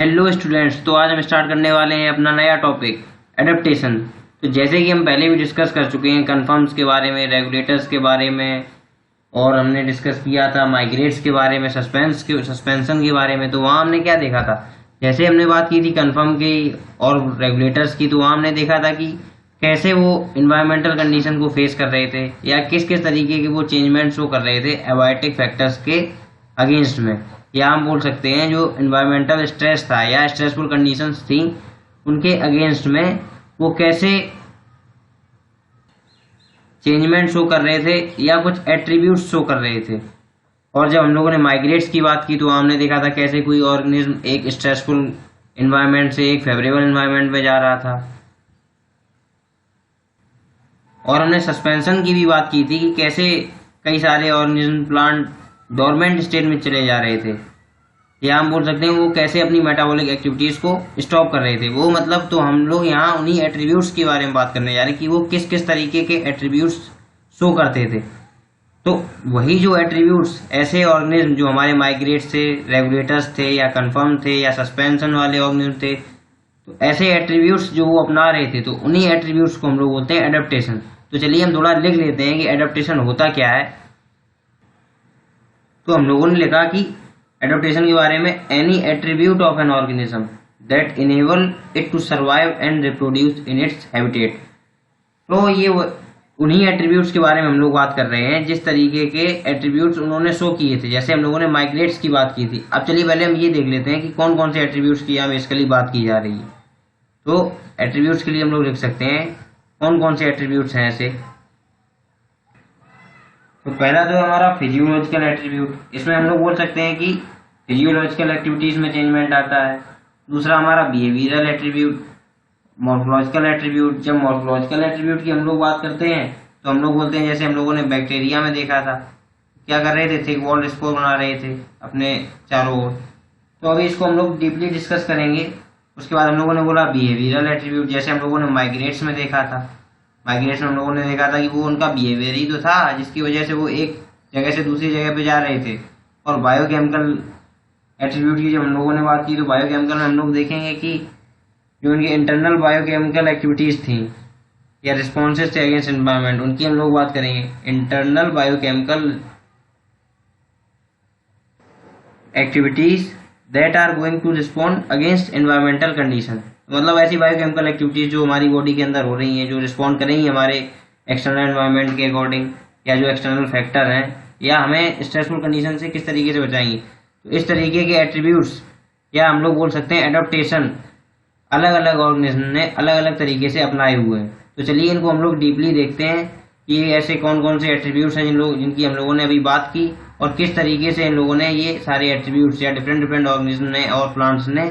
Hello students, तो आज हम स्टार्ट करने वाले हैं अपना नया टॉपिक एडेप्टेशन। तो जैसे कि हम पहले भी डिस्कस कर चुके हैं कन्फर्म्स के बारे में, रेगुलेटर्स के बारे में, और हमने डिस्कस किया था माइग्रेट्स के बारे में, सस्पेंशन के बारे में। तो वहाँ हमने क्या देखा था, जैसे हमने बात की थी कन्फर्म की और रेगुलेटर्स की, तो वहाँ हमने देखा था कि कैसे वो इन्वायरमेंटल कंडीशन को फेस कर रहे थे या किस किस तरीके के वो चेंजमेंट शो कर रहे थे एबायोटिक फैक्टर्स के अगेंस्ट में, या हम बोल सकते हैं जो इन्वायरमेंटल स्ट्रेस था या स्ट्रेसफुल कंडीशंस थी उनके अगेंस्ट में वो कैसे चेंजमेंट शो कर रहे थे या कुछ एट्रीब्यूट्स शो कर रहे थे। और जब हम लोगों ने माइग्रेट्स की बात की तो हमने देखा था कैसे कोई ऑर्गेनिज्म एक स्ट्रेसफुल इन्वायरमेंट से एक फेवरेबल इन्वायरमेंट में जा रहा था। और हमने सस्पेंशन की भी बात की थी कि कैसे कई सारे ऑर्गेनिज्म प्लांट डोरमेंट स्टेट में चले जा रहे थे, या हम बोल सकते हैं वो कैसे अपनी मेटाबॉलिक एक्टिविटीज को स्टॉप कर रहे थे। वो मतलब तो हम लोग यहाँ उन्हीं एट्रीब्यूट्स के बारे में बात करने जा रहे हैं कि वो किस किस तरीके के एट्रीब्यूट्स शो करते थे। तो वही जो एट्रीब्यूट्स ऐसे ऑर्गेनिज्म जो हमारे माइग्रेट्स थे, रेगुलेटर्स थे या कन्फर्म थे या सस्पेंशन वाले ऑर्गेनिज्म थे, तो ऐसे एट्रीब्यूट्स जो वो अपना रहे थे तो उन्हीं एट्रीब्यूट्स को हम लोग बोलते हैं एडेप्टेशन। तो चलिए हम थोड़ा लिख लेते हैं कि एडेप्टेशन होता क्या है। तो हम लोगों ने लिखा कि एडेप्टेशन के बारे में any attribute of an organism that enable it to survive and reproduce in its habitat. तो ये उन्हीं एट्रीब्यूट्स के बारे में हम लोग बात कर रहे हैं जिस तरीके के एट्रीब्यूट्स उन्होंने शो किए थे। जैसे हम लोगों ने माइग्रेट्स की बात की थी, अब चलिए पहले हम ये देख लेते हैं कि कौन कौन से एट्रीब्यूट्स की हम इसके लिए बात की जा रही है। तो एट्रीब्यूट्स के लिए हम लोग लिख सकते हैं कौन कौन से एट्रीब्यूट्स हैं ऐसे। तो पहला जो हमारा फिजियोलॉजिकल एट्रीब्यूट, इसमें हम लोग बोल सकते हैं कि फिजियोलॉजिकल एक्टिविटीज में चेंजमेंट आता है। दूसरा हमारा बिहेवियरल एट्रीब्यूट, मॉर्फोलॉजिकल एट्रीब्यूट। जब मॉर्फोलॉजिकल एट्रीब्यूट की हम लोग बात करते हैं तो हम लोग बोलते हैं, जैसे हम लोगों ने बैक्टीरिया में देखा था क्या कर रहे थे, थिक वॉल्ड स्पोर बना रहे थे अपने चारों ओर। तो अभी इसको हम लोग डीपली डिस्कस करेंगे। उसके बाद हम लोगों ने बोला बिहेवियरल एट्रीब्यूट, जैसे हम लोगों ने माइग्रेट्स में देखा था। माइग्रेट्स में हम लोगों ने देखा था कि वो उनका बिहेवियर ही तो था जिसकी वजह से वो एक जगह से दूसरी जगह पे जा रहे थे। और बायोकेमिकल एट्रीब्यूट की जब हम लोगों ने बात की तो बायोकेमिकल में हम लोग देखेंगे कि जो उनकी इंटरनल बायोकेमिकल एक्टिविटीज थी या रिस्पॉन्सेज थे अगेंस्ट एनवायरनमेंट, उनकी हम लोग बात करेंगे। Internal biochemical activities that are going to respond against environmental condition, मतलब ऐसी बायोकेमिकल एक्टिविटीज जो हमारी बॉडी के अंदर हो रही हैं, जो रिस्पॉन्ड करेंगी हमारे एक्सटर्नल एनवायरनमेंट के अकॉर्डिंग, या जो एक्सटर्नल फैक्टर हैं, या हमें स्ट्रेसफुल कंडीशन से किस तरीके से बचाएंगी। तो इस तरीके के एट्रीब्यूट्स या हम लोग बोल सकते हैं एडेप्टेशन अलग अलग ऑर्गेनिज्म ने अलग अलग तरीके से अपनाए हुए हैं। तो चलिए इनको हम लोग डीपली देखते हैं कि ऐसे कौन कौन से एट्रीब्यूट्स हैं जिनकी हम लोगों ने अभी बात की, और किस तरीके से इन लोगों ने ये सारे एट्रीब्यूट्स या डिफरेंट डिफरेंट ऑर्गेनिज्म ने और प्लांट्स ने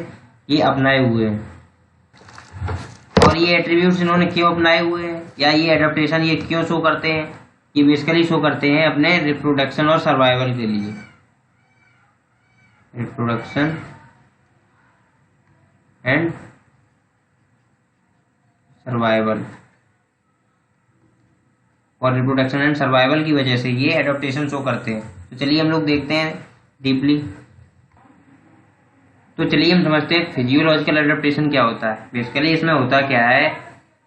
ये अपनाए हुए हैं। और ये एट्रीब्यूट्स इन्होंने क्यों अपनाए हुए हैं या ये एडेप्टेशन ये क्यों शो करते हैं, ये बेसिकली शो करते हैं अपने रिप्रोडक्शन और सर्वाइवल के लिए। रिप्रोडक्शन एंड सर्वाइवल, और रिप्रोडक्शन एंड सर्वाइवल की वजह से ये एडेप्टेशन शो करते हैं। तो चलिए हम लोग देखते हैं डीपली। तो चलिए हम समझते हैं फिजियोलॉजिकल एडेप्टेशन क्या होता है। बेसिकली इसमें होता क्या है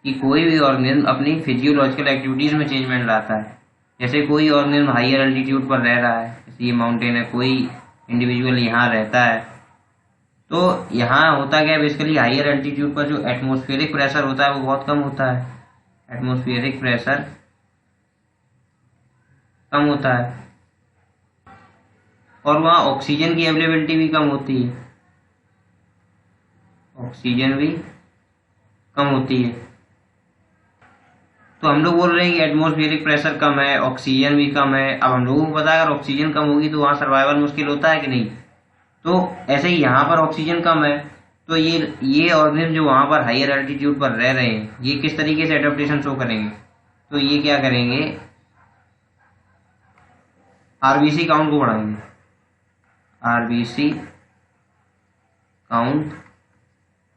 कि कोई भी ऑर्गेनिज्म अपनी फिजियोलॉजिकल एक्टिविटीज में चेंजमेंट लाता है। जैसे कोई ऑर्गेनिज्म हायर एल्टीट्यूड पर रह रहा है, जैसे ये माउंटेन है, कोई इंडिविजुअल यहाँ रहता है, तो यहाँ होता क्या है बेसिकली हायर एल्टीट्यूड पर जो एटमॉस्फेरिक प्रेशर होता है वो बहुत कम होता है। एटमॉस्फेरिक प्रेशर कम होता है और वहाँ ऑक्सीजन की अवेलेबिलिटी भी कम होती है। ऑक्सीजन भी कम होती है। तो हम लोग बोल रहे हैं कि एटमॉस्फेरिक प्रेशर कम है, ऑक्सीजन भी कम है। अब हम लोगों को पता है अगर ऑक्सीजन कम होगी तो वहाँ सर्वाइवल मुश्किल होता है कि नहीं। तो ऐसे ही यहाँ पर ऑक्सीजन कम है, तो ये ऑर्गेनिज्म जो वहाँ पर हायर एल्टीट्यूड पर रह रहे हैं ये किस तरीके से एडेप्टेशन शो करेंगे। तो ये क्या करेंगे, आरबीसी काउंट को बढ़ाएंगे। RBC count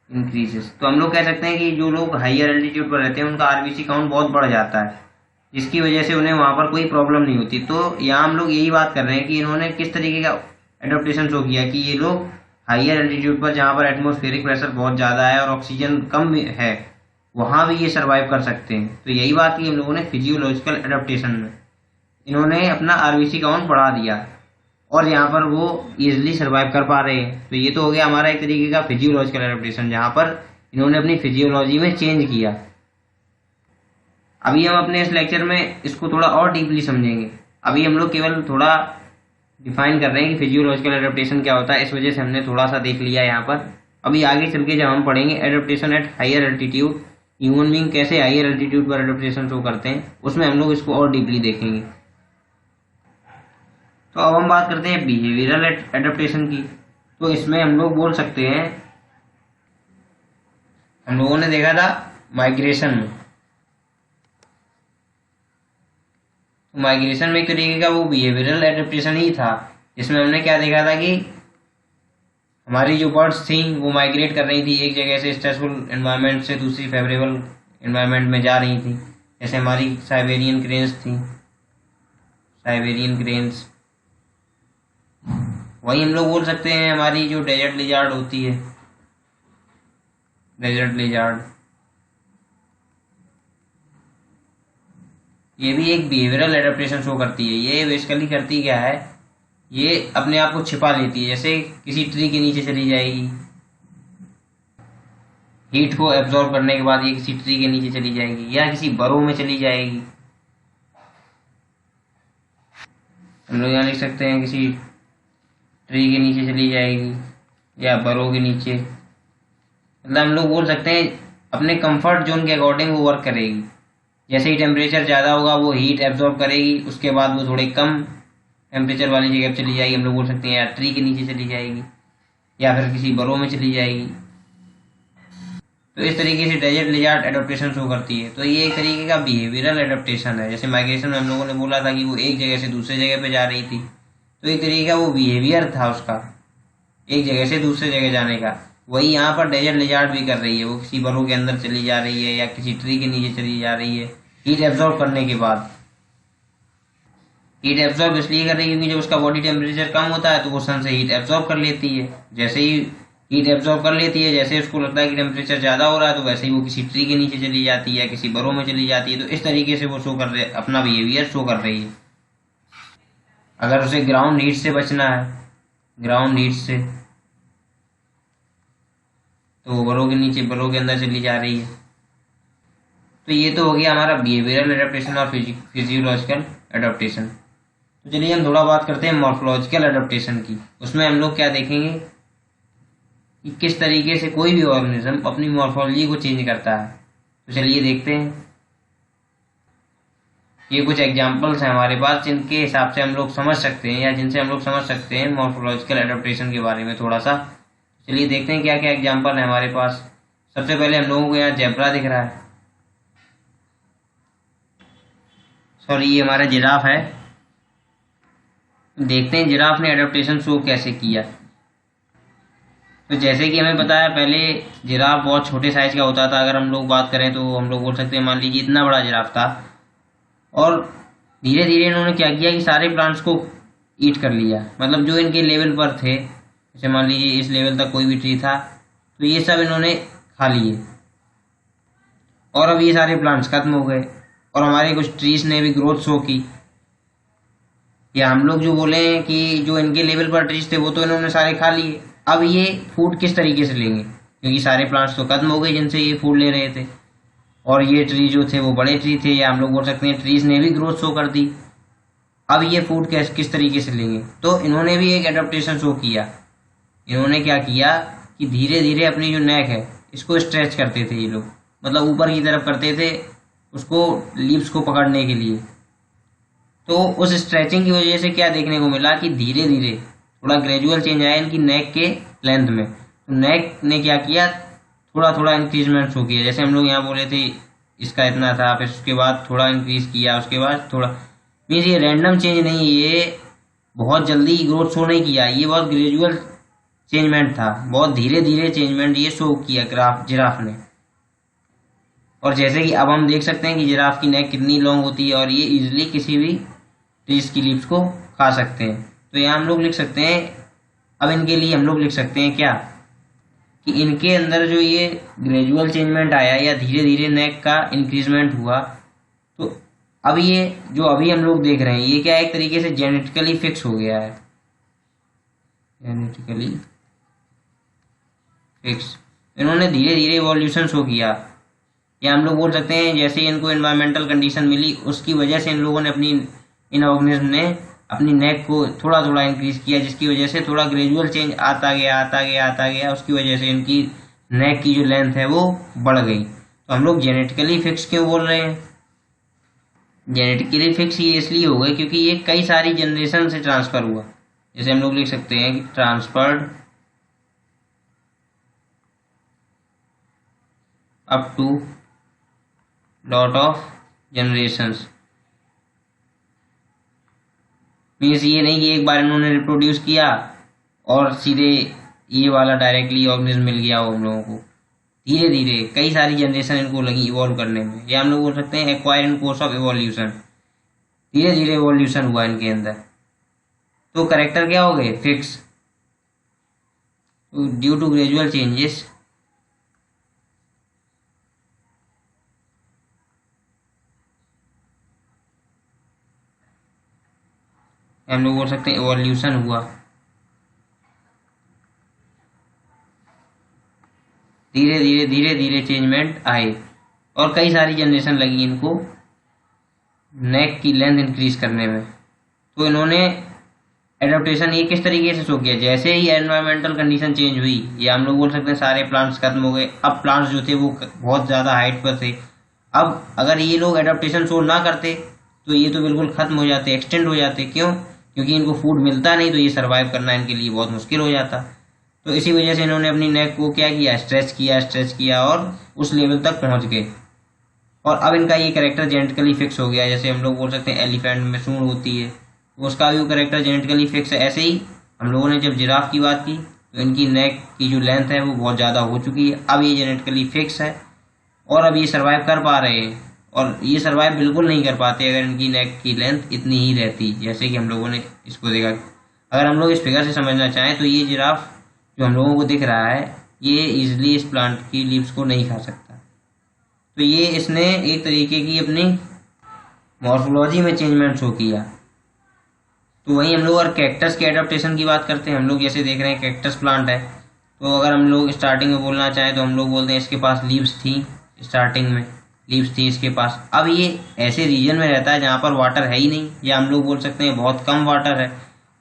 increases. तो हम लोग कह सकते हैं कि जो लोग हायर एल्टीट्यूड पर रहते हैं उनका आरबीसी काउंट बहुत बढ़ जाता है, जिसकी वजह से उन्हें वहां पर कोई प्रॉब्लम नहीं होती। तो यहाँ हम लोग यही बात कर रहे हैं कि इन्होंने किस तरीके का एडेप्टेशन शो किया कि ये लोग हाइयर एल्टीट्यूड पर जहाँ पर एटमॉस्फेरिक प्रेशर बहुत ज़्यादा है और ऑक्सीजन कम है, वहाँ भी ये सर्वाइव कर सकते हैं। तो यही बात की हम लोगों ने फिजियोलॉजिकल एडेप्टेशन में। इन्होंने अपना आरबीसी काउंट बढ़ा दिया और यहाँ पर वो इजिली सर्वाइव कर पा रहे हैं। तो ये तो हो गया हमारा एक तरीके का फिजियोलॉजिकल एडेप्टेशन, जहाँ पर इन्होंने अपनी फिजियोलॉजी में चेंज किया। अभी हम अपने इस लेक्चर में इसको थोड़ा और डीपली समझेंगे। अभी हम लोग केवल थोड़ा डिफाइन कर रहे हैं कि फिजियोलॉजिकल एडेप्टेशन क्या होता है, इस वजह से हमने थोड़ा सा देख लिया यहाँ पर। अभी आगे चल के जब हम पढ़ेंगे adaptation at higher altitude, human being कैसे हाइयर एल्टीट्यूड पर एडेप्टेशन शो करते हैं, उसमें हम लोग इसको और डीपली देखेंगे। तो अब हम बात करते हैं बिहेवियरल एडेप्टेशन की। तो इसमें हम लोग बोल सकते हैं, हम लोगों ने देखा था माइग्रेशन में, तो माइग्रेशन में एक तरीके का वो बिहेवियरल एडेप्टेशन ही था, जिसमें हमने क्या देखा था कि हमारी जो बर्ड्स थी वो माइग्रेट कर रही थी, एक जगह से स्ट्रेसफुल एनवायरनमेंट से दूसरी फेवरेबल एनवायरनमेंट में जा रही थी। जैसे हमारी साइबेरियन क्रेन्स थी, साइबेरियन क्रेन्स। वही हम लोग बोल सकते हैं हमारी जो डेजर्ट लिजार्ड होती है, डेजर्ट लिजार्ड, ये भी एक बिहेवियरल एडेप्टेशन शो करती है। ये बेसिकली करती क्या है, ये अपने आप को छिपा लेती है। जैसे किसी ट्री के नीचे चली जाएगी, हीट को एब्जॉर्ब करने के बाद ये किसी ट्री के नीचे चली जाएगी या किसी बरो में चली जाएगी। हम लोग यहाँ लिख सकते हैं किसी ट्री के नीचे चली जाएगी या बरो के नीचे। मतलब हम लोग बोल सकते हैं अपने कंफर्ट जोन के अकॉर्डिंग वो वर्क करेगी। जैसे ही टेम्परेचर ज़्यादा होगा वो हीट एब्जॉर्ब करेगी, उसके बाद वो थोड़े कम टेम्परेचर वाली जगह पर चली जाएगी। हम लोग बोल सकते हैं या ट्री के नीचे चली जाएगी या फिर किसी बरो में चली जाएगी। तो इस तरीके से डेजर्ट लिजार्ड एडेप्टेशन शो करती है। तो ये एक तरीके का बिहेवियरल एडेप्टेशन है। जैसे माइग्रेशन में हम लोगों ने बोला था कि वो एक जगह से दूसरे जगह पे जा रही थी, तो एक तरीके का वो बिहेवियर था उसका, एक जगह से दूसरे जगह जाने का। वही यहाँ पर डेजर्ट लिजार्ड भी कर रही है, वो किसी बरो के अंदर चली जा रही है या किसी ट्री के नीचे चली जा रही है हीट एब्जॉर्ब करने के बाद। हीट एब्जॉर्ब इसलिए कर रही है क्योंकि जब उसका बॉडी टेम्परेचर कम होता है तो वो सन से हीट एब्जॉर्ब कर लेती है। जैसे ही हीट एब्जॉर्ब कर लेती है, जैसे उसको लगता है कि टेम्परेचर ज़्यादा हो रहा है, तो वैसे ही वो किसी ट्री के नीचे चली जाती है या किसी बरो में चली जाती है। तो इस तरीके से वो शो कर रहे, अपना बिहेवियर शो कर रही है। अगर उसे ग्राउंड हीट से बचना है, ग्राउंड हीट से, तो वो बरो के नीचे, बरो के अंदर चली जा रही है। तो ये तो हो गया हमारा बिहेवियरल एडेप्टेशन और फिजियोलॉजिकल एडेप्टेशन। तो चलिए हम थोड़ा बात करते हैं मॉर्फोलॉजिकल एडेप्टेशन की। उसमें हम लोग क्या देखेंगे कि किस तरीके से कोई भी ऑर्गेनिज्म अपनी मॉर्फोलॉजी को चेंज करता है। तो चलिए देखते हैं। ये कुछ एग्जांपल्स हैं हमारे पास जिनके हिसाब से हम लोग समझ सकते हैं या जिनसे हम लोग समझ सकते हैं मॉर्फोलॉजिकल एडेप्टेशन के बारे में थोड़ा सा। चलिए देखते हैं क्या क्या एग्जांपल है हमारे पास। सबसे पहले हम लोगों को यहाँ जेब्रा दिख रहा है, सॉरी ये हमारा जिराफ है। देखते हैं जिराफ ने एडेप्टेशन शो कैसे किया। तो जैसे कि हमें पता है पहले जिराफ बहुत छोटे साइज का होता था। अगर हम लोग बात करें तो हम लोग बोल सकते हैं, मान लीजिए इतना बड़ा जिराफ था और धीरे धीरे इन्होंने क्या किया कि सारे प्लांट्स को ईट कर लिया। मतलब जो इनके लेवल पर थे, जैसे मान लीजिए इस लेवल तक कोई भी ट्री था तो ये सब इन्होंने खा लिए और अब ये सारे प्लांट्स खत्म हो गए और हमारे कुछ ट्रीज ने भी ग्रोथ शो की। या हम लोग जो बोले हैं कि जो इनके लेवल पर ट्रीज थे वो तो इन्होंने सारे खा लिए, अब ये फूड किस तरीके से लेंगे, क्योंकि सारे प्लांट्स तो खत्म हो गए जिनसे ये फूड ले रहे थे और ये ट्री जो थे वो बड़े ट्री थे, या हम लोग बोल सकते हैं ट्रीज ने भी ग्रोथ शो कर दी। अब ये फूड किस तरीके से लेंगे, तो इन्होंने भी एक एडेप्टेशन शो किया। इन्होंने क्या किया कि धीरे धीरे अपनी जो नेक है इसको स्ट्रेच करते थे ये लोग, मतलब ऊपर की तरफ करते थे उसको लीव्स को पकड़ने के लिए। तो उस स्ट्रेचिंग की वजह से क्या देखने को मिला कि धीरे धीरे थोड़ा ग्रेजुअल चेंज आया इनकी नेक के लेंथ में। तो नेक ने क्या किया, थोड़ा थोड़ा इंक्रीजमेंट शो किया। जैसे हम लोग यहाँ बोले थे इसका इतना था, फिर उसके बाद थोड़ा इंक्रीज किया, उसके बाद थोड़ा। मीन्स ये रैंडम चेंज नहीं, ये बहुत जल्दी ग्रोथ शो नहीं किया, ये बहुत ग्रेजुअल चेंजमेंट था, बहुत धीरे धीरे चेंजमेंट ये शो किया जिराफ ने। और जैसे कि अब हम देख सकते हैं कि जिराफ की नेक कितनी लॉन्ग होती है और ये इजीली किसी भी ट्रीज की लीव्स को खा सकते हैं। तो यहाँ हम लोग लिख सकते हैं अब इनके लिए हम लोग लिख सकते हैं क्या कि इनके अंदर जो ये ग्रेजुअल चेंजमेंट आया या धीरे धीरे नेक का इंक्रीजमेंट हुआ, तो अब ये जो अभी हम लोग देख रहे हैं ये क्या एक तरीके से जेनेटिकली फिक्स हो गया है, जेनेटिकली फिक्स। इन्होंने धीरे धीरे इवोल्यूशन शो किया, या हम लोग बोल सकते हैं जैसे इनको एनवायरमेंटल कंडीशन मिली उसकी वजह से इन लोगों ने इन ऑर्गेनिज्म ने अपनी नेक को थोड़ा थोड़ा इंक्रीज किया, जिसकी वजह से थोड़ा ग्रेजुअल चेंज आता गया, उसकी वजह से इनकी नेक की जो लेंथ है वो बढ़ गई। तो हम लोग जेनेटिकली फिक्स क्यों बोल रहे हैं? जेनेटिकली फिक्स ये इसलिए हो गए क्योंकि ये कई सारी जनरेशन से ट्रांसफर हुआ। जैसे हम लोग लिख सकते हैं कि transferred up to lot of generations. Means ये नहीं कि एक बार इन्होंने रिप्रोड्यूस किया और सीधे ये वाला डायरेक्टली ऑर्गेनिज्म मिल गया हो हम लोगों को, धीरे धीरे कई सारी जनरेशन इनको लगी इवॉल्व करने में, या हम लोग बोल सकते हैं acquire in course of evolution, धीरे धीरे इवोल्यूशन हुआ इनके अंदर। तो करेक्टर क्या हो गए? Fix. Due to gradual changes हम लोग बोल सकते हैं इवोल्यूशन हुआ, धीरे धीरे चेंजमेंट आए और कई सारी जनरेशन लगी इनको नेक की लेंथ इंक्रीज करने में। तो इन्होंने एडेप्टेशन ये किस तरीके से शो किया? जैसे ही एनवायरमेंटल कंडीशन चेंज हुई, या हम लोग बोल सकते हैं सारे प्लांट्स खत्म हो गए, अब प्लांट्स जो थे वो बहुत ज़्यादा हाइट पर थे। अब अगर ये लोग एडेप्टेशन शो ना करते तो ये तो बिल्कुल खत्म हो जाते, एक्सटेंड हो जाते। क्यों? क्योंकि इनको फूड मिलता नहीं, तो ये सर्वाइव करना इनके लिए बहुत मुश्किल हो जाता। तो इसी वजह से इन्होंने अपनी नेक को क्या किया? स्ट्रेच किया और उस लेवल तक पहुंच गए। और अब इनका ये कैरेक्टर जेनेटिकली फिक्स हो गया। जैसे हम लोग बोल सकते हैं एलिफेंट में सूंड होती है, तो उसका भी वो कैरेक्टर जेनेटिकली फिक्स है। ऐसे ही हम लोगों ने जब जिराफ की बात की तो इनकी नेक की जो लेंथ है वो बहुत ज़्यादा हो चुकी है, अब ये जेनेटिकली फिक्स है और अब ये सर्वाइव कर पा रहे हैं। और ये सर्वाइव बिल्कुल नहीं कर पाते अगर इनकी नेक की लेंथ इतनी ही रहती, जैसे कि हम लोगों ने इसको देखा। अगर हम लोग इस फिगर से समझना चाहें तो ये जिराफ जो हम लोगों को दिख रहा है ये इजिली इस प्लांट की लीव्स को नहीं खा सकता। तो ये इसने एक तरीके की अपनी मॉर्फोलॉजी में चेंजमेंट शो किया। तो वहीं हम लोग और कैक्टस के एडाप्टेशन की बात करते हैं। हम लोग जैसे देख रहे हैं कैक्टस प्लांट है, तो अगर हम लोग स्टार्टिंग में बोलना चाहें तो हम लोग बोलते हैं इसके पास लीव्स थी, स्टार्टिंग में लीव्स थी इसके पास। अब ये ऐसे रीजन में रहता है जहाँ पर वाटर है ही नहीं, या हम लोग बोल सकते हैं बहुत कम वाटर है।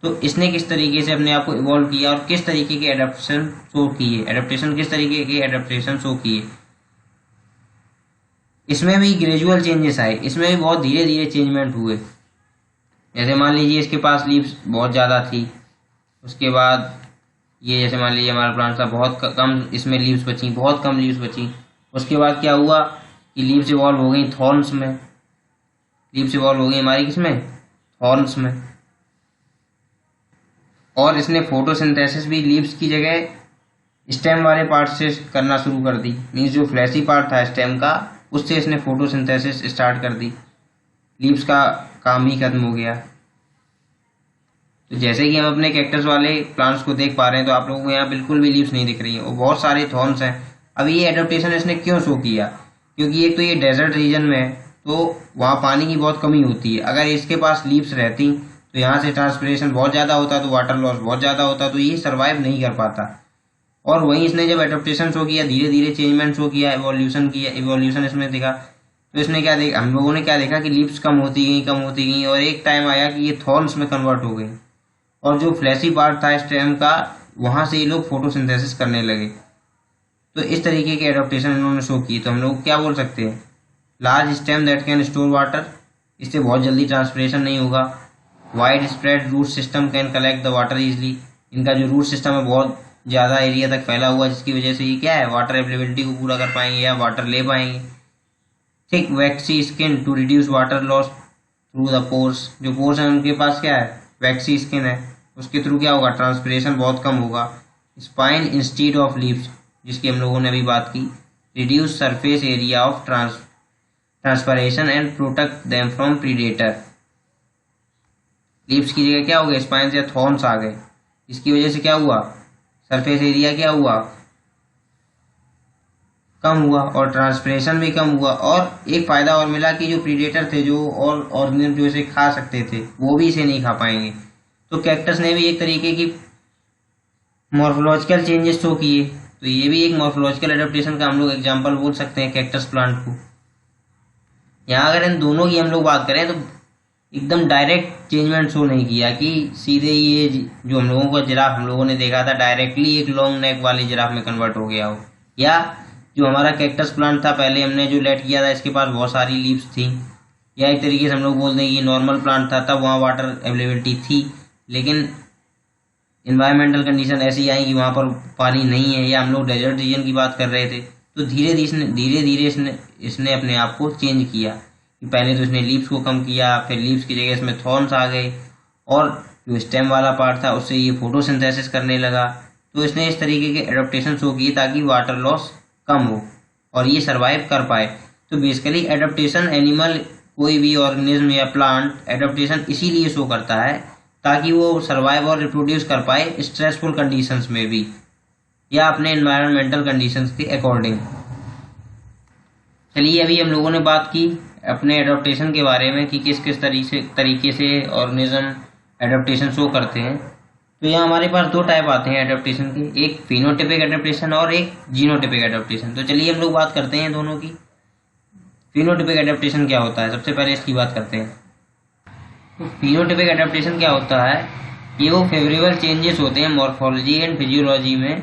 तो इसने किस तरीके से अपने आप को इवॉल्व किया और किस तरीके के एडाप्टेशन शो किए, किस तरीके के एडाप्टेशन शो किए। इसमें भी ग्रेजुअल चेंजेस आए, इसमें भी बहुत धीरे धीरे चेंजमेंट हुए। जैसे मान लीजिए इसके पास लीव्स बहुत ज़्यादा थी, उसके बाद ये जैसे मान लीजिए हमारा प्लांट था, बहुत कम इसमें लीव्स बची, बहुत कम लीव्स बची। उसके बाद क्या हुआ कि लीव्स इवॉल्व हो गई थॉर्न्स में, लीव्स इवॉल्व हो गई हमारी किसमें? थॉर्न्स में। और इसने फोटोसिंथेसिस भी लीव्स की जगह स्टेम वाले पार्ट से करना शुरू कर दी। मीन्स जो फ्लैशी पार्ट था स्टेम का, उससे इसने फोटोसिंथेसिस स्टार्ट कर दी। लीव्स का काम ही खत्म हो गया। तो जैसे कि हम अपने कैक्टस वाले प्लांट्स को देख पा रहे हैं, तो आप लोगों को यहाँ बिल्कुल भी लीव्स नहीं दिख रही हैं और बहुत सारे थॉर्न्स हैं। अब ये एडेप्टेशन इसने क्यों शो किया? क्योंकि एक तो ये डेजर्ट रीजन में है, तो वहाँ पानी की बहुत कमी होती है। अगर इसके पास लीव्स रहती तो यहाँ से ट्रांसपिरेशन बहुत ज़्यादा होता, तो वाटर लॉस बहुत ज़्यादा होता, तो ये सर्वाइव नहीं कर पाता। और वहीं इसने जब एडेप्टेशन शो किया, धीरे धीरे चेंजमेंट शो किया, इवोल्यूशन इसमें देखा, तो इसने क्या देखा, हम लोगों ने क्या देखा कि लीव्स कम होती गई और एक टाइम आया कि ये थॉर्न्स में कन्वर्ट हो गई और जो फ्लैशी पार्ट था स्टेम का, वहाँ से ये लोग फोटोसिंथेसिस करने लगे। तो इस तरीके के एडेप्टेशन इन्होंने शो की। तो हम लोग क्या बोल सकते हैं? Large stem that can store water, इससे बहुत जल्दी ट्रांसपिरेशन नहीं होगा। Wide spread root system can collect the water easily, इनका जो रूट सिस्टम है बहुत ज़्यादा एरिया तक फैला हुआ, जिसकी वजह से ये क्या है, वाटर अवेलेबिलिटी को पूरा कर पाएंगे या वाटर ले पाएंगे। Thick waxy skin to reduce water loss through the pores, जो पोर्स हैं उनके पास क्या है, वैक्सी स्किन है, उसके थ्रू क्या होगा, ट्रांसपिरेशन बहुत कम होगा। स्पाइन इंस्टीड ऑफ लीव्स, जिसकी हम लोगों ने अभी बात की, reduce surface area of transpiration and protect them from predator. Leaves की जगह क्या हो गया, स्पाइन से थॉर्न्स आ गए। इसकी वजह से क्या हुआ, सरफेस एरिया क्या हुआ, कम हुआ और ट्रांसपिरेशन भी कम हुआ। और एक फायदा और मिला कि जो प्रीडेटर थे जो और ऑर्गेनिज्म जो इसे खा सकते थे वो भी इसे नहीं खा पाएंगे। तो कैक्टस ने भी एक तरीके की मॉर्फोलॉजिकल चेंजेस शो किए। तो ये भी एक मॉर्फोलॉजिकल एडेप्टेशन का हम लोग एग्जाम्पल बोल सकते हैं कैक्टस प्लांट को। यहाँ अगर इन दोनों की हम लोग बात करें तो एकदम डायरेक्ट चेंजमेंट शो नहीं किया कि सीधे ये जो हम लोगों का जिराफ हम लोगों ने देखा था डायरेक्टली एक लॉन्ग नेक वाली जिराफ में कन्वर्ट हो गया हो, या जो हमारा कैक्टस प्लांट था पहले हमने जो लेट किया था इसके पास बहुत सारी लीव्स थी, या एक तरीके से हम लोग बोलते हैं कि नॉर्मल प्लांट था तब वहाँ वाटर अवेलेबिलिटी थी, लेकिन इन्वायरमेंटल कंडीशन ऐसी आई कि वहाँ पर पानी नहीं है, या हम लोग डेजर्ट रीजन की बात कर रहे थे। तो धीरे धीरे इसने अपने आप को चेंज किया कि पहले तो इसने लीव्स को कम किया, फिर लीव्स की जगह इसमें थॉर्न्स आ गए, और जो स्टेम वाला पार्ट था उससे ये फोटोसिंथेसिस करने लगा। तो इसने इस तरीके के एडेप्टेशन शो किए ताकि वाटर लॉस कम हो और ये सर्वाइव कर पाए। तो बेसिकली एडेप्टेशन एनिमल कोई भी ऑर्गेनिज्म या प्लांट एडेप्टेशन इसीलिए शो करता है ताकि वो सर्वाइव और रिप्रोड्यूस कर पाए स्ट्रेसफुल कंडीशंस में भी, या अपने एनवायरमेंटल कंडीशंस के अकॉर्डिंग। चलिए अभी हम लोगों ने बात की अपने एडेप्टेशन के बारे में कि किस किस तरीके से ऑर्गेनिज्म एडेप्टेशन शो करते हैं। तो यहाँ हमारे पास दो टाइप आते हैं एडेप्टेशन के, एक फिनोटिपिक एडेप्टेशन और एक जीनोटिपिक एडेप्टेशन। तो चलिए हम लोग बात करते हैं दोनों की। फिनोटिपिक एडेप्टेशन क्या होता है, सबसे पहले इसकी बात करते हैं। तो फिनोटिपिक एडेप्टेशन क्या होता है, ये वो फेवरेबल चेंजेस होते हैं मॉर्फोलॉजी एंड फिजियोलॉजी में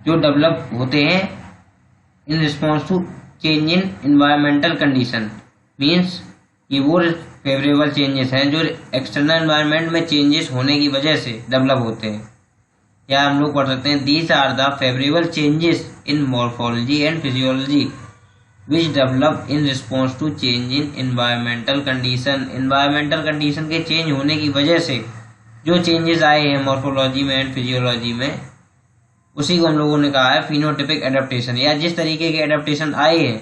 जो डेवलप होते हैं in response to change in environmental condition. Means ये वो फेवरेबल चेंजेस हैं जो एक्सटर्नल एनवायरनमेंट में चेंजेस होने की वजह से डेवलप होते हैं, या हम लोग पढ़ सकते हैं these are the favourable changes in morphology and physiology which develop in response to change in environmental condition. Environmental condition के चेंज होने की वजह से जो चेंजेस आए हैं मॉर्फोलॉजी में एंड फिजियोलॉजी में उसी को हम लोगों ने कहा है फिनोटिपिक एडेप्टेशन। या जिस तरीके के एडेप्टेशन आए हैं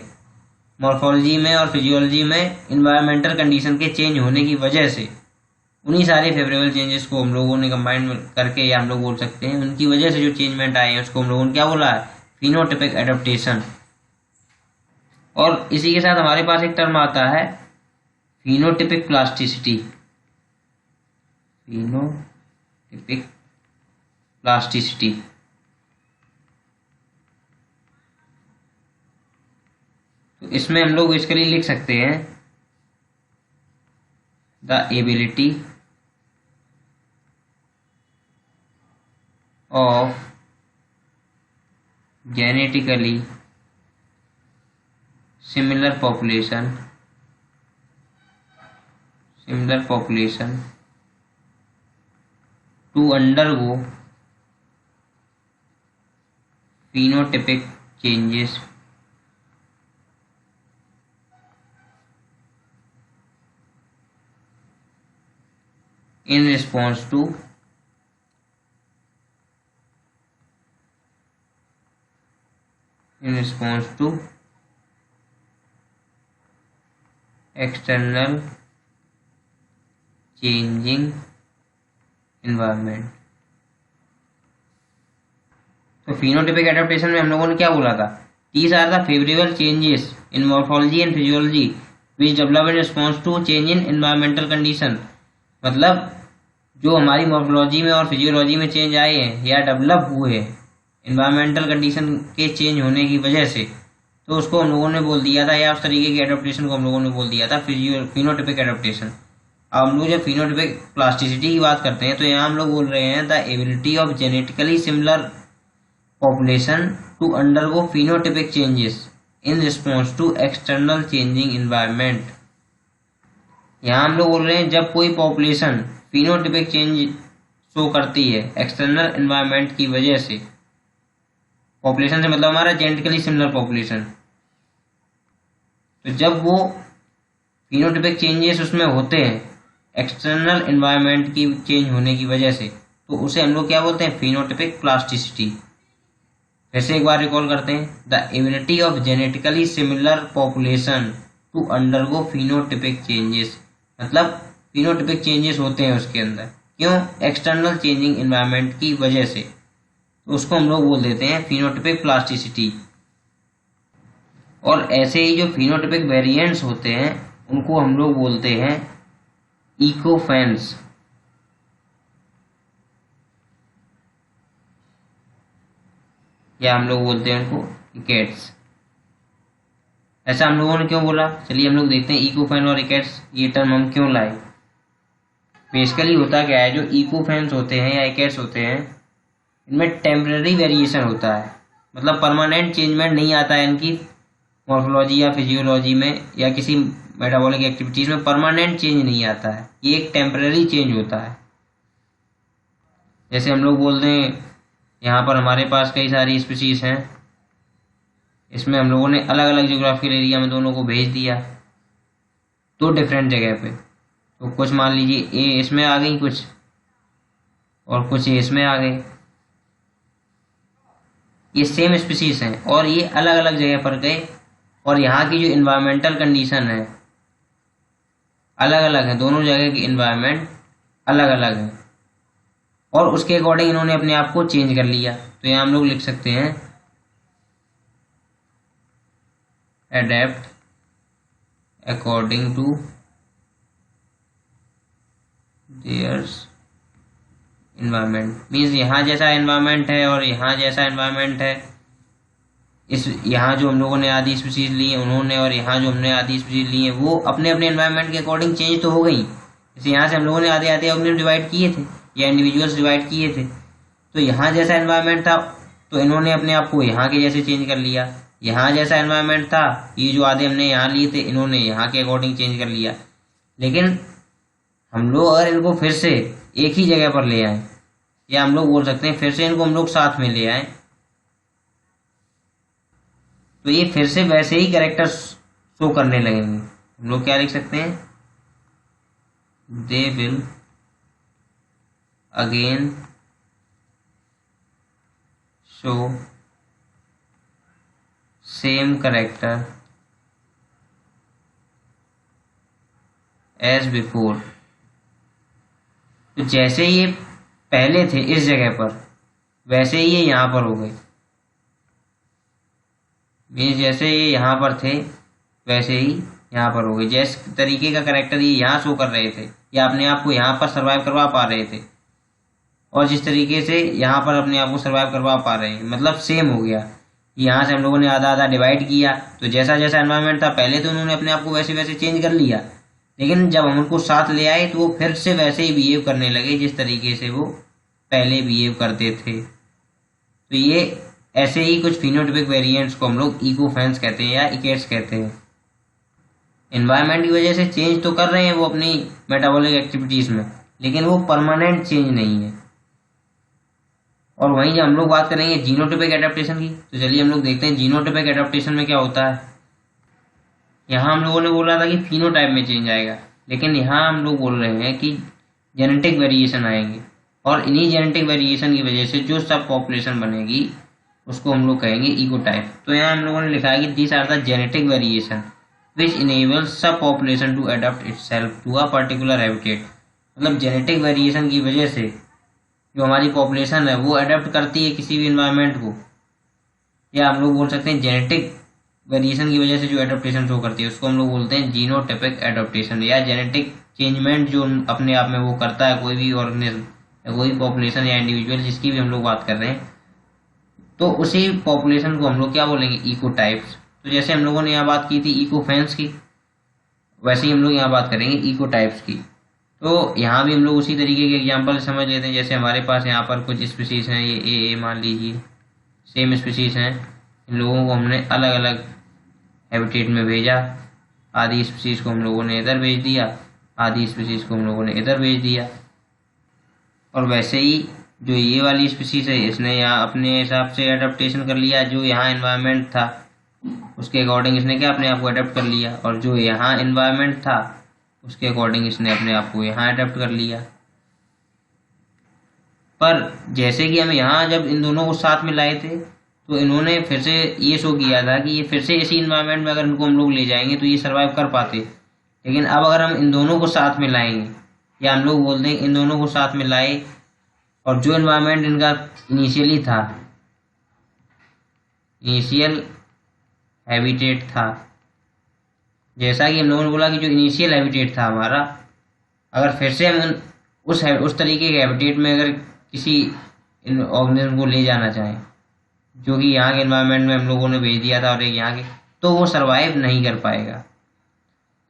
मॉर्फोलॉजी में और फिजियोलॉजी में एनवायरमेंटल कंडीशन के चेंज होने की वजह से, उन्हीं सारे फेवरेबल चेंजेस को हम लोगों ने कंबाइन करके या हम लोग बोल सकते हैं उनकी वजह से जो चेंजमेंट आए हैं उसको हम लोगों ने क्या बोला है, फिनोटिपिक एडेप्टेशन। और इसी के साथ हमारे पास एक टर्म आता है फिनोटिपिक प्लास्टिसिटी। फिनोटिपिक प्लास्टिसिटी तो इसमें हम लोग इसके लिए लिख सकते हैं the ability of genetically similar population to undergo phenotypic changes in response to external changing environment। तो फिनोटिपिक एडेप्टेशन में हम लोगों ने क्या बोला था, these are the favourable changes in morphology and physiology which develop in response to change in environmental condition. मतलब जो हमारी मॉर्फोलॉजी में और फिजियोलॉजी में चेंज आए हैं या डेवलप हुए हैं एनवायरमेंटल कंडीशन के चेंज होने की वजह से, तो उसको हम लोगों ने बोल दिया था, या उस तरीके के एडेप्टेशन को हम लोगों ने बोल दिया था फिनोटिपिक एडेप्टेशन। अब हम लोग जब फिनोटिपिक प्लास्टिसिटी की बात करते हैं तो यहाँ हम लोग बोल रहे हैं the ability of genetically similar population to undergo phenotypic changes in response to external changing environment. यहाँ हम लोग बोल रहे हैं जब कोई पॉपुलेशन फिनोटिपिक चेंज शो करती है एक्सटर्नल एनवायरनमेंट की वजह से, पॉपुलेशन से मतलब हमारा जेनेटिकली सिमिलर पॉपुलेशन, तो जब वो फिनोटिपिक चेंजेस उसमें होते हैं एक्सटर्नल एनवायरनमेंट की चेंज होने की वजह से, तो उसे हम लोग क्या बोलते हैं, फिनोटिपिक प्लास्टिसिटी। वैसे एक बार रिकॉल करते हैं, the ability of genetically similar population to undergo phenotypic changes. मतलब फिनोटिपिक चेंजेस होते हैं उसके अंदर क्यों? एक्सटर्नल चेंजिंग इन्वायरमेंट की वजह से। तो उसको हम लोग बोल देते हैं फिनोटाइपिक प्लास्टिसिटी। और ऐसे ही जो फिनोटाइपिक वेरिएंट्स होते हैं उनको हम लोग बोलते हैं इकोफेन्स। या हम लोग बोलते हैं उनको इकेट्स। ऐसा हम लोगों ने क्यों बोला, चलिए हम लोग देखते हैं इकोफेन और इकेट्स ये टर्म हम क्यों लाए। बेसिकली होता क्या है, जो इकोफेन्स होते हैं या इकेट्स होते हैं इनमें टेम्पररी वेरिएशन होता है, मतलब परमानेंट चेंजमेंट नहीं आता है इनकी मॉर्फोलॉजी या फिजियोलॉजी में या किसी मेटाबॉलिक एक्टिविटीज में परमानेंट चेंज नहीं आता है, ये एक टेम्पररी चेंज होता है। जैसे हम लोग बोलते हैं यहाँ पर हमारे पास कई सारी स्पीशीज हैं, इसमें हम लोगों ने अलग अलग ज्योग्राफिकल एरिया में दोनों को भेज दिया, दो डिफरेंट जगह पे। तो कुछ मान लीजिए ए इसमें आ गई कुछ और कुछ ए इसमें आ गए, ये सेम स्पीशीज हैं और ये अलग अलग जगह पर गए और यहाँ की जो इन्वायरमेंटल कंडीशन है अलग अलग है, दोनों जगह की इन्वायरमेंट अलग अलग है और उसके अकॉर्डिंग इन्होंने अपने आप को चेंज कर लिया। तो यहाँ हम लोग लिख सकते हैं adapt according to theirs environment. Means यहाँ जैसा इन्वायरमेंट है और यहाँ जैसा इन्वायरमेंट है, इस यहाँ जो हम लोगों ने आधी स्पीशीज ली है उन्होंने और यहाँ जो हमने आधी स्पीशीज ली है वो अपने अपने एनवायरनमेंट के अकॉर्डिंग चेंज तो हो गई। जैसे यहाँ से हम लोगों ने आधे आधे अपने डिवाइड किए थे या इंडिविजुअल्स डिवाइड किए थे, तो यहाँ जैसा एनवायरनमेंट था तो इन्होंने अपने आप को यहाँ के जैसे चेंज कर लिया, यहाँ जैसा एनवायरनमेंट था ये जो आधे हमने यहाँ लिए थे इन्होंने यहाँ के अकॉर्डिंग चेंज कर लिया। लेकिन हम लोग अगर इनको फिर से एक ही जगह पर ले आए या हम लोग बोल सकते हैं फिर से इनको हम लोग साथ में ले आए तो ये फिर से वैसे ही कैरेक्टर शो करने लगेंगे। हम लोग क्या लिख सकते हैं, they will again show same character as before. तो जैसे ये पहले थे इस जगह पर वैसे ही ये यहाँ पर हो गए। मीन्स जैसे ये यहाँ पर थे वैसे ही यहाँ पर हो गए, जैसे तरीके का कैरेक्टर ये यहाँ शो कर रहे थे या अपने आप को यहाँ पर सर्वाइव करवा पा रहे थे और जिस तरीके से यहाँ पर अपने आप को सर्वाइव करवा पा रहे हैं मतलब सेम हो गया। यहाँ से हम लोगों ने आधा आधा डिवाइड किया तो जैसा जैसा एनवायरनमेंट था पहले तो उन्होंने अपने आप को वैसे वैसे चेंज कर लिया, लेकिन जब हम उनको साथ ले आए तो वो फिर से वैसे ही बिहेव करने लगे जिस तरीके से वो पहले बिहेव करते थे। तो ये ऐसे ही कुछ फिनोटाइपिक वेरिएंट्स को हम लोग इकोफेन्स कहते हैं या इकेट्स कहते हैं। एनवायरनमेंट की वजह से चेंज तो कर रहे हैं वो अपनी मेटाबॉलिक एक्टिविटीज में, लेकिन वो परमानेंट चेंज नहीं है। और वहीं जब हम लोग बात करेंगे जीनोटाइपिक एडेप्टेशन की, तो चलिए हम लोग देखते हैं जीनोटाइपिक एडेप्टेशन में क्या होता है। यहाँ हम लोगों ने बोला था कि फिनोटाइप में चेंज आएगा, लेकिन यहाँ हम लोग बोल रहे हैं कि जेनेटिक वेरिएशन आएंगे और इन्हीं जेनेटिक वेरिएशन की वजह से जो सब पॉपुलेशन बनेगी उसको हम लोग कहेंगे इकोटाइप। तो यहाँ हम लोगों ने लिखा है कि these are the genetic variation which enables subpopulation to adopt itself to a particular habitat. मतलब जेनेटिक वेरिएशन की वजह से जो हमारी पॉपुलेशन है वो अडेप्ट करती है किसी भी इन्वायरमेंट को, या हम लोग बोल सकते हैं जेनेटिक वेरिएशन की वजह से जो एडप्टेशन शो करती है उसको हम लोग बोलते हैं जीनोटाइपिक एडप्टेशन या जेनेटिक चेंजमेंट जो अपने आप में वो करता है कोई भी ऑर्गेनिज्म या कोई पॉपुलेशन या इंडिविजुअल जिसकी भी हम लोग बात कर रहे हैं, तो उसी पॉपुलेशन को हम लोग क्या बोलेंगे, इकोटाइप्स। तो जैसे हम लोगों ने यहाँ बात की थी इकोफेन्स की, वैसे ही हम लोग यहाँ बात करेंगे इकोटाइप्स की। तो यहाँ भी हम लोग उसी तरीके के एग्जाम्पल समझ लेते हैं। जैसे हमारे पास यहाँ पर कुछ स्पीशीज हैं, ये ए मान लीजिए सेम स्पीशीज हैं, इन लोगों को हमने अलग अलग हैबिटेट में भेजा, आधी स्पीशीज को हम लोगों ने इधर भेज दिया, आधी स्पीशीज को हम लोगों ने इधर भेज दिया। और वैसे ही जो ये वाली स्पीशीज है इसने यहाँ अपने हिसाब से अडेप्टेशन कर लिया, जो यहाँ एनवायरनमेंट था उसके अकॉर्डिंग इसने क्या अपने आप को अडेप्ट कर लिया, और जो यहाँ एनवायरनमेंट था उसके अकॉर्डिंग इसने अपने आप को यहाँ अडेप्ट कर लिया। पर जैसे कि हम यहाँ जब इन दोनों को साथ में लाए थे तो इन्होंने फिर से ये शो किया था कि ये फिर से इसी इन्वायरमेंट में अगर इनको हम लोग ले जाएंगे तो ये सर्वाइव कर पाते, लेकिन अब अगर हम इन दोनों को साथ में लाएंगे या हम लोग बोलते हैं इन दोनों को साथ में लाए, और जो इन्वायरमेंट इनका इनिशियली था, इनिशियल हैबिटेट था, जैसा कि हम लोगों ने बोला कि जो इनिशियल हैबिटेट था हमारा, अगर फिर से हम उस तरीके के हैबिटेट में अगर किसी ऑर्गेनिज्म को ले जाना चाहें जो कि यहाँ के एनवायरनमेंट में हम लोगों ने भेज दिया था और एक यहाँ के, तो वो सरवाइव नहीं कर पाएगा।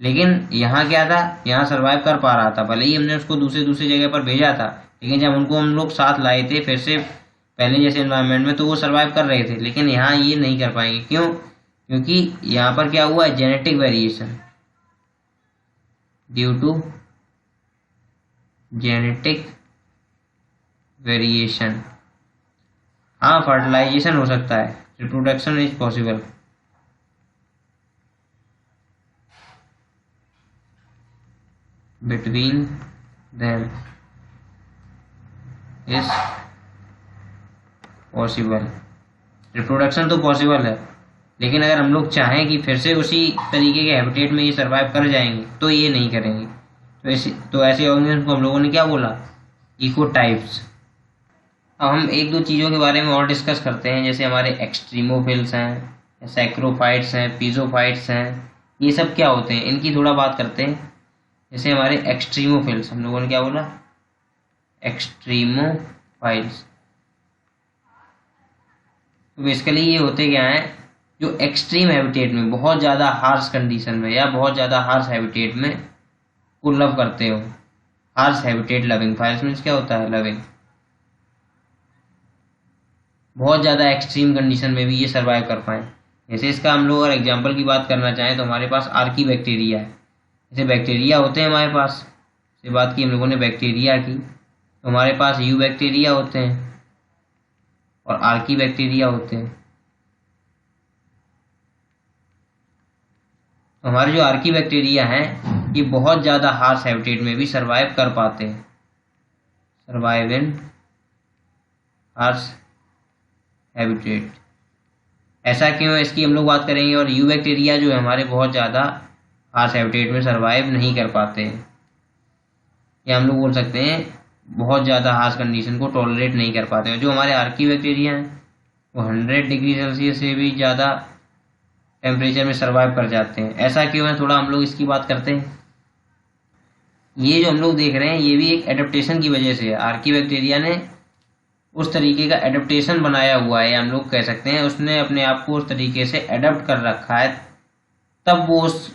लेकिन यहाँ क्या था, यहाँ सरवाइव कर पा रहा था, भले ही हमने उसको दूसरी जगह पर भेजा था, लेकिन जब उनको हम लोग साथ लाए थे फिर से पहले जैसे एनवायरनमेंट में, तो वो सरवाइव कर रहे थे। लेकिन यहाँ ये नहीं कर पाएंगे। क्यों? क्योंकि यहाँ पर क्या हुआ है, genetic variation, due to genetic variation. हाँ, फर्टिलाइजेशन हो सकता है, reproduction is possible, between them is possible. Reproduction तो पॉसिबल है, लेकिन अगर हम लोग चाहें कि फिर से उसी तरीके के हैबिटेट में ये सरवाइव कर जाएंगे, तो ये नहीं करेंगे। तो ऐसे ऑर्गेनिज्म को हम लोगों ने क्या बोला, इकोटाइप्स। अब हम एक दो चीज़ों के बारे में और डिस्कस करते हैं, जैसे हमारे एक्सट्रीमोफिल्स हैं, सैक्रोफाइट्स हैं, पीजोफाइट्स हैं, ये सब क्या होते हैं, इनकी थोड़ा बात करते हैं। जैसे हमारे एक्सट्रीमोफिल्स, हम लोगों ने क्या बोला, एक्सट्रीमोफाइल्स। तो बेसिकली ये होते क्या हैं, जो एक्सट्रीम हैबिटेट में, बहुत ज़्यादा हार्श कंडीशन में या बहुत ज़्यादा हार्श हैबिटेट में को लव करते हो। Harsh habitat loving, files means क्या होता है, लविंग। बहुत ज़्यादा एक्सट्रीम कंडीशन में भी ये सर्वाइव कर पाए। जैसे इसका हम लोग अगर एग्जाम्पल की बात करना चाहें तो हमारे पास आर्की बैक्टीरिया है। जैसे बैक्टीरिया होते हैं हमारे पास, से बात की हम लोगों ने बैक्टीरिया की, तो हमारे पास यू बैक्टीरिया होते हैं और आर्की बैक्टीरिया होते हैं। तो हमारे जो आर्की बैक्टीरिया हैं, ये बहुत ज़्यादा हार्श हैबिटेट में भी सर्वाइव कर पाते हैं, सर्वाइव इन हार्श हैबिटेट। ऐसा क्यों है, इसकी हम लोग बात करेंगे। और यू बैक्टीरिया जो है हमारे, बहुत ज़्यादा हार्श हैबिटेट में सर्वाइव नहीं कर पाते हैं, या हम लोग बोल सकते हैं बहुत ज़्यादा हार्श कंडीशन को टॉलरेट नहीं कर पाते हैं। जो हमारे आर्की बैक्टीरिया हैं वो 100 डिग्री सेल्सियस से भी ज़्यादा टेम्परेचर में सर्वाइव कर जाते हैं। ऐसा क्यों है, थोड़ा हम लोग इसकी बात करते हैं। ये जो हम लोग देख रहे हैं, ये भी एक एडेप्टेशन की वजह से है। आर्की बैक्टीरिया ने उस तरीके का एडेप्टेशन बनाया हुआ है, हम लोग कह सकते हैं उसने अपने आप को उस तरीके से एडप्ट कर रखा है, तब वो उस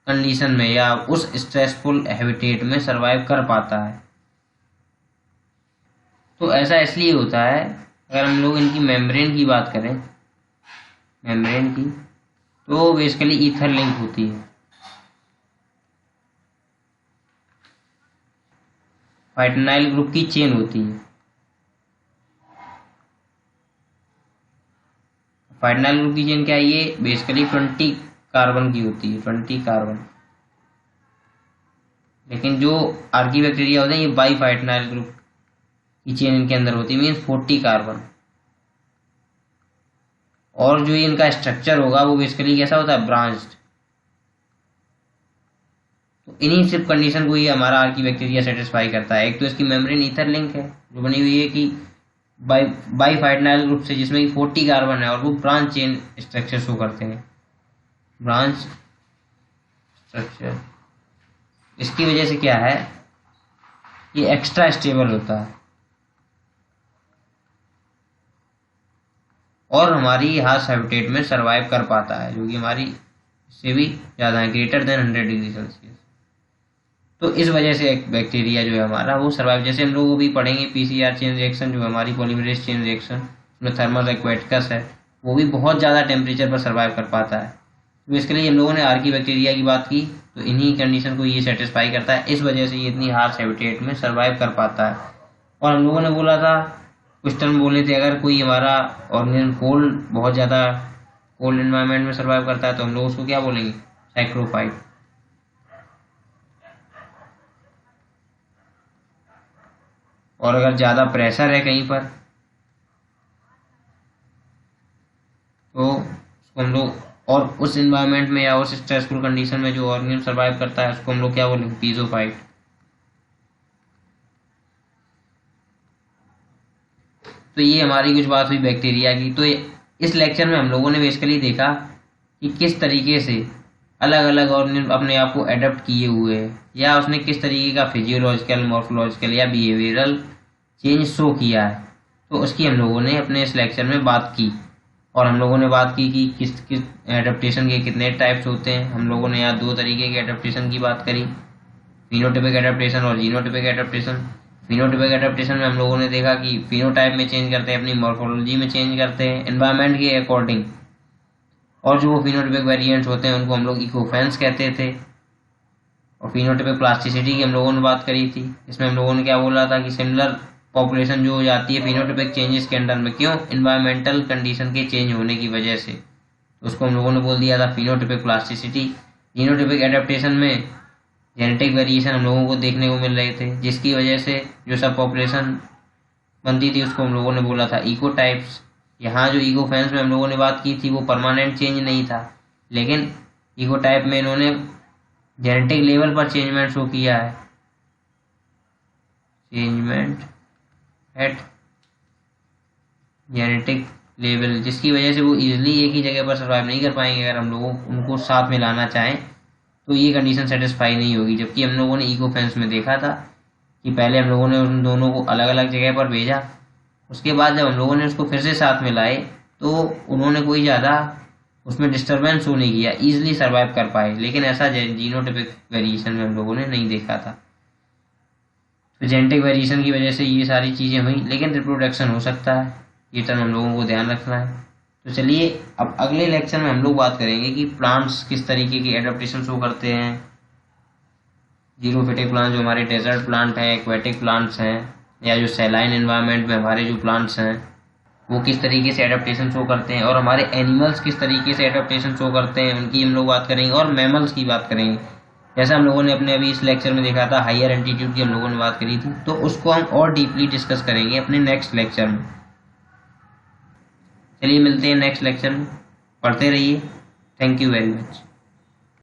कंडीशन में या उस स्ट्रेसफुल हैबिटेट में सरवाइव कर पाता है। तो ऐसा इसलिए होता है, अगर हम लोग इनकी मेम्ब्रेन की बात करें, मेम्ब्रेन की, तो बेसिकली ईथर लिंक होती है। फाइटनाइल ग्रुप की चेन होती है। फाइटनाइल ग्रुप की चेन क्या है, ये बेसिकली 20 कार्बन की होती है, 20 कार्बन। लेकिन जो आर्की बैक्टीरिया होते हैं, ये बाई फाइटनाइल ग्रुप की चेन इनके अंदर होती है, मीन्स 40 कार्बन। और जो ये इनका स्ट्रक्चर होगा वो बेसिकली कैसा होता है, ब्रांच्ड। तो इन्हीं सिर्फ कंडीशन को ये हमारा आर्की बैक्टीरिया सेटिस्फाई करता है। एक तो इसकी मेम्ब्रेन ईथर लिंक है जो बनी हुई है कि बाई फाइटनाइल ग्रुप से, जिसमें कि 40 कार्बन है, और वो ब्रांच चेन स्ट्रक्चर शो करते हैं, ब्रांच स्ट्रक्चर। इसकी वजह से क्या है, ये एक्स्ट्रा स्टेबल होता है और हमारी हार्श हैबिटेट में सरवाइव कर पाता है, जो कि हमारी से भी ज़्यादा है, ग्रेटर देन 100 डिग्री सेल्सियस। तो इस वजह से एक बैक्टीरिया जो है हमारा, वो सर्वाइव। जैसे हम लोग भी पढ़ेंगे पीसीआर चेन रिएक्शन, जो हमारी पॉलीमरेज चेन रिएक्शन, उसमें थर्मल एक्वेटिकस है, वो भी बहुत ज़्यादा टेम्परेचर पर सर्वाइव कर पाता है। तो इसके लिए हम लोगों ने आर्की बैक्टीरिया की बात की, तो इन्हीं कंडीशन को ये सेटिस्फाई करता है, इस वजह से ये इतनी हार्श हैबिटेट में सर्वाइव कर पाता है। और हम लोगों ने बोला था, कुछ टर्म बोले थे, अगर कोई हमारा ऑर्गेनिज्म कोल्ड, बहुत ज़्यादा कोल्ड एनवायरनमेंट में सर्वाइव करता है, तो हम लोग उसको क्या बोलेंगे, सैक्रोफाइट। और अगर ज़्यादा प्रेशर है कहीं पर, तो उसको हम लोग, और उस एनवायरनमेंट में या उस स्ट्रेसफुल कंडीशन में जो ऑर्गेनिज्म सर्वाइव करता है, उसको हम लोग क्या बोलेंगे, पीजोफाइट। तो ये हमारी कुछ बात हुई बैक्टीरिया की। तो इस लेक्चर में हम लोगों ने बेसिकली देखा कि किस तरीके से अलग अलग ऑर्गेनिज्म अपने आप को अडेप्ट किए हुए हैं, या उसने किस तरीके का फिजियोलॉजिकल, मॉर्फोलॉजिकल या बिहेवियरल चेंज शो किया है। तो उसकी हम लोगों ने अपने इस लेक्चर में बात की, और हम लोगों ने बात की कि किस किस एडेप्टेशन के कितने टाइप्स होते हैं। हम लोगों ने यहाँ 2 तरीके के एडेप्टेशन की बात करी, फिनोटाइपिक एडेप्टेशन और जीनोटाइपिक एडेप्टेशन। फिनोटाइपिक एडेप्टेशन में हम लोगों ने देखा कि फिनोटाइप में चेंज करते हैं, अपनी मॉर्फोलॉजी में चेंज करते हैं एनवायरनमेंट के अकॉर्डिंग, और जो फिनोटाइपिक वेरिएंट्स होते हैं उनको हम लोग इकोफेंस कहते थे। और फिनोटाइपिक प्लास्टिसिटी की हम लोगों ने बात करी थी। इसमें हम लोगों ने क्या बोला था कि सिमिलर पॉपुलेशन जो हो जाती है फिनोटाइपिक चेंजेस के अंडर में, क्यों? एनवायरमेंटल कंडीशन के चेंज होने की वजह से। तो उसको हम लोगों ने बोल दिया था फिनोटाइपिक प्लास्टिसिटी। जीनोटाइपिक एडेप्टेशन में जेनेटिक वेरिएशन हम लोगों को देखने को मिल रहे थे, जिसकी वजह से जो सब पॉपुलेशन बनती थी उसको हम लोगों ने बोला था इकोटाइप्स। यहाँ जो इकोफेंस में हम लोगों ने बात की थी वो परमानेंट चेंज नहीं था, लेकिन इकोटाइप में इन्होंने जेनेटिक लेवल पर चेंजमेंट शो किया है, चेंजमेंट एट जेनेटिक लेवल, जिसकी वजह से वो इजीली एक ही जगह पर सर्वाइव नहीं कर पाएंगे। अगर हम लोगों उनको साथ में लाना चाहें तो ये कंडीशन सेटिस्फाई नहीं होगी। जबकि हम लोगों ने इकोफेंस में देखा था कि पहले हम लोगों ने उन दोनों को अलग अलग जगह पर भेजा, उसके बाद जब हम लोगों ने उसको फिर से साथ में लाए तो उन्होंने कोई ज़्यादा उसमें डिस्टर्बेंस शो नहीं किया, ईजिली सर्वाइव कर पाए। लेकिन ऐसा जीनोटाइपिक वेरिएशन में हम लोगों ने नहीं देखा था। तो जेनेटिक वेरिएशन की वजह से ये सारी चीज़ें हुई, लेकिन रिप्रोडक्शन हो सकता है, ये टर्म हम लोगों को ध्यान रखना है। तो चलिए अब अगले लेक्चर में हम लोग बात करेंगे कि प्लांट्स किस तरीके की एडेप्टेशन शो करते हैं। जीरोफिटिक प्लांट जो हमारे डेजर्ट प्लांट हैं, एक्वेटिक प्लांट्स हैं, या जो सैलाइन एनवायरनमेंट में हमारे जो प्लांट्स हैं वो किस तरीके से एडेप्टेशन शो करते हैं, और हमारे एनिमल्स किस तरीके से एडेप्टेशन शो करते हैं उनकी हम लोग बात करेंगे, और मैमल्स की बात करेंगे। जैसा हम लोगों ने अपने अभी इस लेक्चर में देखा था, हायर एल्टीट्यूड की हम लोगों ने बात करी थी, तो उसको हम और डीपली डिस्कस करेंगे अपने नेक्स्ट लेक्चर में। चलिए मिलते हैं नेक्स्ट लेक्चर में, पढ़ते रहिए। Thank you very much.